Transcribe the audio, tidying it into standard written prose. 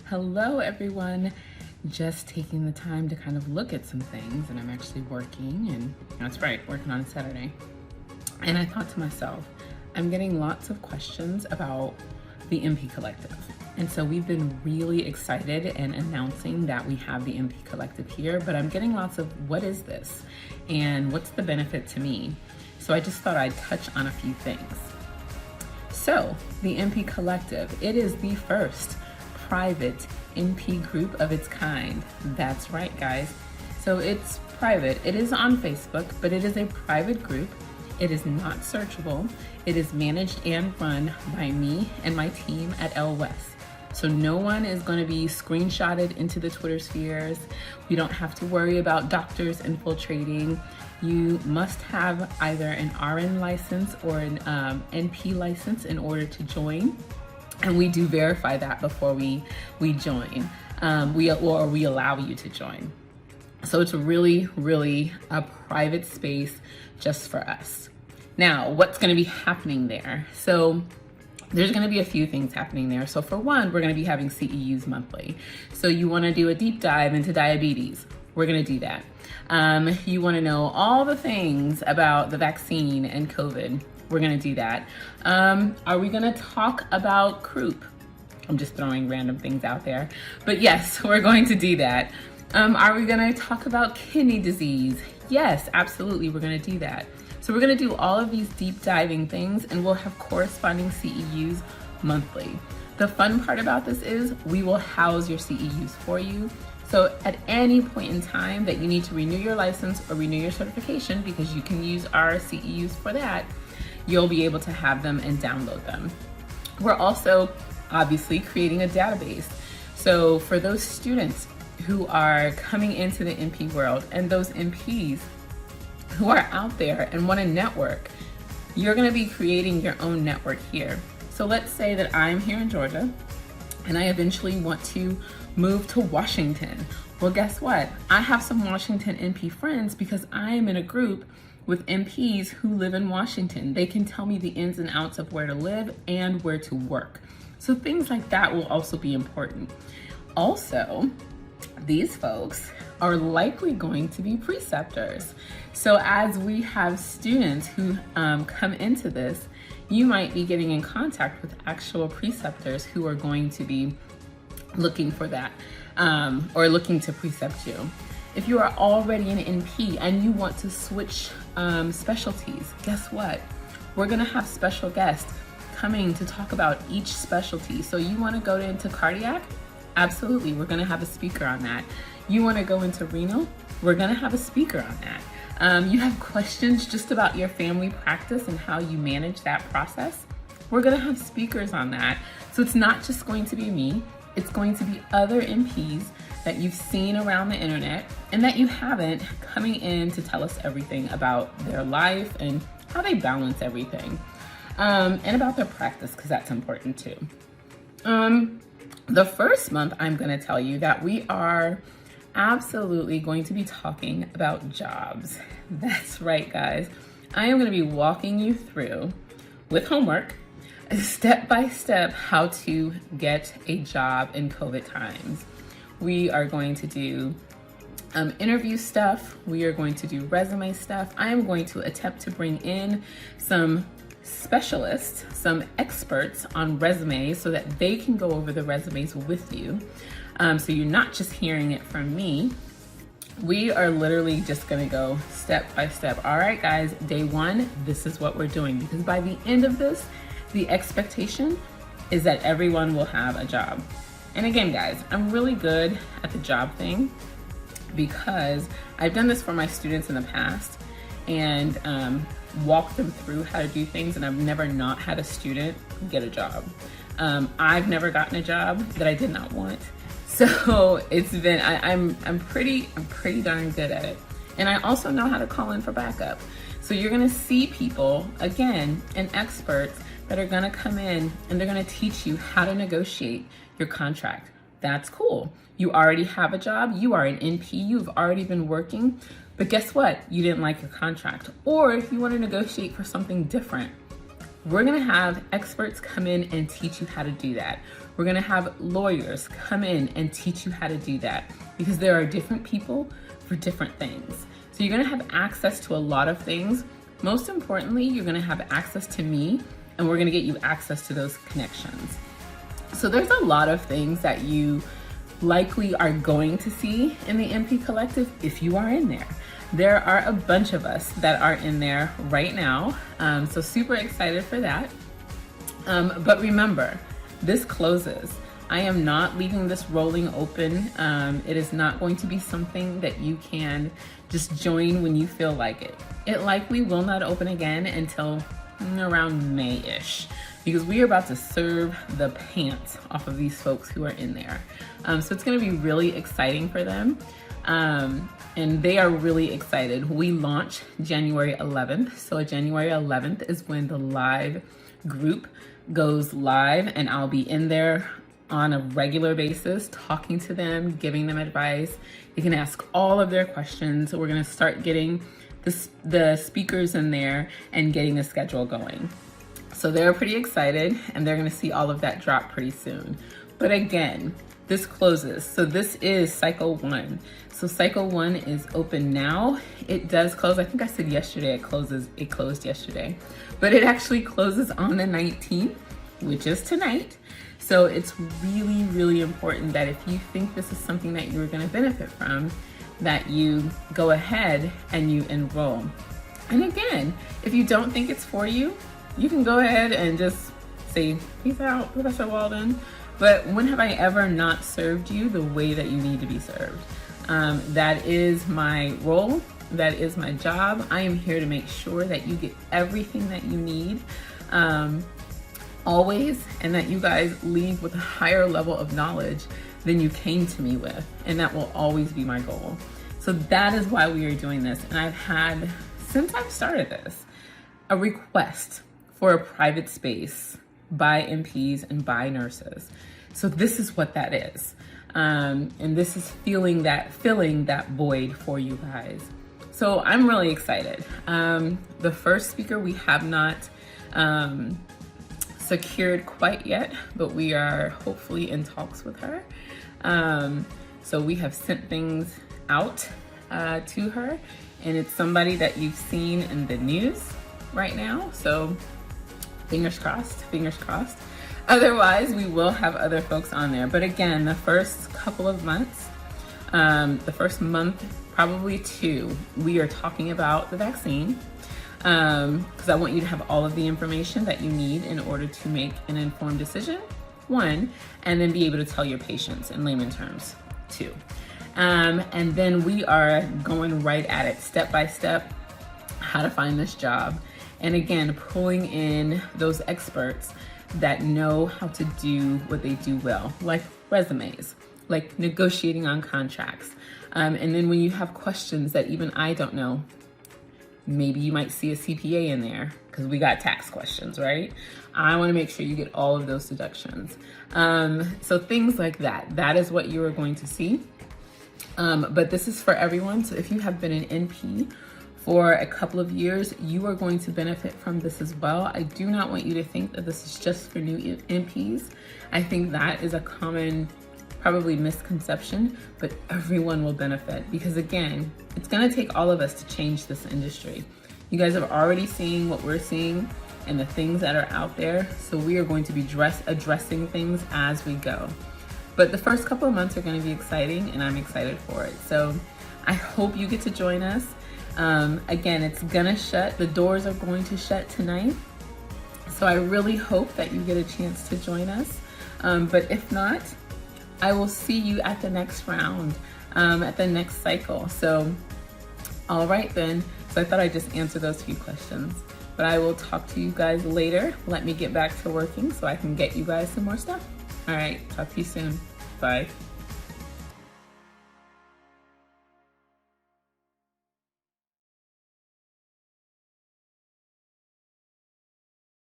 Hello everyone. Just taking the time to kind of look at some things, and I'm actually working, and that's right, working on a Saturday. And I thought to myself, I'm getting lots of questions about the MP Collective. And so we've been really excited and announcing that we have the MP Collective here, but I'm getting lots of what is this and what's the benefit to me? So I just thought I'd touch on a few things. So the MP Collective, it is the first private NP group of its kind. That's right, guys. So it's private. It is on Facebook, but it is a private group. It is not searchable. It is managed and run by me and my team at CEUS. So no one is going to be screenshotted into the Twitter spheres. We don't have to worry about doctors infiltrating. You must have either an RN license or an NP license in order to join. And we do verify that before we join, we allow you to join. So it's really a private space just for us. Now, what's gonna be happening there? So there's gonna be a few things happening there. So for one, we're gonna be having CEUs monthly. So you wanna do a deep dive into diabetes, we're gonna do that. You wanna know all the things about the vaccine and COVID, we're gonna do that. Are we gonna talk about croup? I'm just throwing random things out there. But yes, we're going to do that. Are we gonna talk about kidney disease? Yes, absolutely, we're gonna do that. So we're gonna do all of these deep diving things, and we'll have corresponding CEUs monthly. The fun part about this is we will house your CEUs for you. So at any point in time that you need to renew your license or renew your certification, because you can use our CEUs for that, you'll be able to have them and download them. We're also obviously creating a database. So for those students who are coming into the NP world and those NPs who are out there and want to network, you're going to be creating your own network here. So let's say that I'm here in Georgia and I eventually want to move to Washington. Well, guess what? I have some Washington NP friends because I am in a group with MPs who live in Washington. They can tell me the ins and outs of where to live and where to work. So things like that will also be important. Also, these folks are likely going to be preceptors. So as we have students who come into this, you might be getting in contact with actual preceptors who are going to be looking for that or looking to precept you. If you are already an NP and you want to switch specialties, guess what? We're gonna have special guests coming to talk about each specialty. So you wanna go into cardiac? Absolutely, we're gonna have a speaker on that. You wanna go into renal? We're gonna have a speaker on that. You have questions just about your family practice and how you manage that process? We're gonna have speakers on that. So it's not just going to be me, it's going to be other NPs that you've seen around the internet and that you haven't, coming in to tell us everything about their life and how they balance everything, and about their practice, because that's important too. The first month, I'm going to tell you that we are absolutely going to be talking about jobs. That's right, guys. I am going to be walking you through, with homework, step by step, how to get a job in COVID times. We are going to do interview stuff. We are going to do resume stuff. I am going to attempt to bring in some specialists, some experts on resumes so that they can go over the resumes with you. So you're not just hearing it from me. We are literally just gonna go step by step. All right, guys, day one, this is what we're doing, because by the end of this, the expectation is that everyone will have a job. And again, guys, I'm really good at the job thing because I've done this for my students in the past and walked them through how to do things, and I've never not had a student get a job. I've never gotten a job that I did not want. So it's been, I'm pretty darn good at it. And I also know how to call in for backup. So you're gonna see people, again, and experts that are gonna come in and they're gonna teach you how to negotiate your contract. That's cool. You already have a job, you are an NP, you've already been working, but guess what? You didn't like your contract. Or if you wanna negotiate for something different, We're gonna have experts come in and teach you how to do that. We're gonna have lawyers come in and teach you how to do that, because there are different people for different things. So you're gonna have access to a lot of things. Most importantly, you're gonna have access to me, and we're gonna get you access to those connections. So there's a lot of things that you likely are going to see in the MP Collective if you are in there. There are a bunch of us that are in there right now, so super excited for that. But remember, this closes. I am not leaving this rolling open. It is not going to be something that you can just join when you feel like it. It likely will not open again until around May-ish, because we are about to serve the pants off of these folks who are in there. So it's gonna be really exciting for them. And they are really excited. We launch January 11th. So January 11th is when the live group goes live, and I'll be in there on a regular basis, talking to them, giving them advice. They can ask all of their questions. We're gonna start getting the speakers in there and getting the schedule going. So they're pretty excited, and they're gonna see all of that drop pretty soon. But again, this closes. So this is cycle 1. So cycle 1 is open now. It does close. I think I said yesterday it closed yesterday, but it actually closes on the 19th, which is tonight. So it's really, really important that if you think this is something that you're gonna benefit from, that you go ahead and you enroll. And again, if you don't think it's for you, you can go ahead and just say, peace out, Professor Walden. But when have I ever not served you the way that you need to be served? That is my role. That is my job. I am here to make sure that you get everything that you need always, and that you guys leave with a higher level of knowledge than you came to me with. And that will always be my goal. So that is why we are doing this. And I've had, since I've started this, a request for a private space by MPs and by nurses. So this is what that is. And this is filling that void for you guys. So I'm really excited. The first speaker we have not secured quite yet, but we are hopefully in talks with her. So we have sent things out to her, and it's somebody that you've seen in the news right now. So fingers crossed, fingers crossed. Otherwise, we will have other folks on there. But again, the first couple of months, the first month, probably 2, we are talking about the vaccine, because I want you to have all of the information that you need in order to make an informed decision, 1, and then be able to tell your patients in layman terms, 2. And then we are going right at it, step by step, how to find this job. And again, pulling in those experts that know how to do what they do well, like resumes, like negotiating on contracts. And then when you have questions that even I don't know, maybe you might see a CPA in there, because we got tax questions, right? I want to make sure you get all of those deductions. So things like that, that is what you are going to see. But this is for everyone. So if you have been an NP for a couple of years, you are going to benefit from this as well. I do not want you to think that this is just for new NPs. I think that is a common, probably misconception, but everyone will benefit, because again, it's gonna take all of us to change this industry. You guys have already seen what we're seeing and the things that are out there, so we are going to be addressing things as we go. But the first couple of months are gonna be exciting, and I'm excited for it. So I hope you get to join us. Again, it's gonna shut, the doors are going to shut tonight. So I really hope that you get a chance to join us. But if not, I will see you at the next round, at the next cycle. So, all right then. So I thought I'd just answer those few questions, but I will talk to you guys later. Let me get back to working so I can get you guys some more stuff. All right, talk to you soon. Bye.